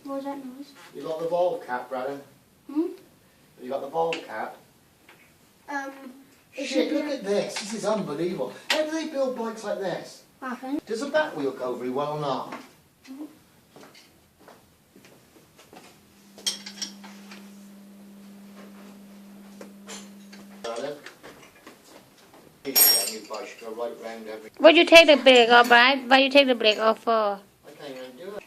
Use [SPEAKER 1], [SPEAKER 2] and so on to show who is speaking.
[SPEAKER 1] What was that noise?
[SPEAKER 2] You got the valve cap, Brandon?
[SPEAKER 1] Hmm?
[SPEAKER 2] You got the valve cap?
[SPEAKER 1] Shit,
[SPEAKER 2] Look at this. This is unbelievable. How do they build bikes like this?
[SPEAKER 1] Nothing.
[SPEAKER 2] Does the back wheel go very well or not? Brandon? You should get a new bicycle right round every...
[SPEAKER 3] Would you take the brake off, right? Why you take the brake off for?
[SPEAKER 2] I can't even do it.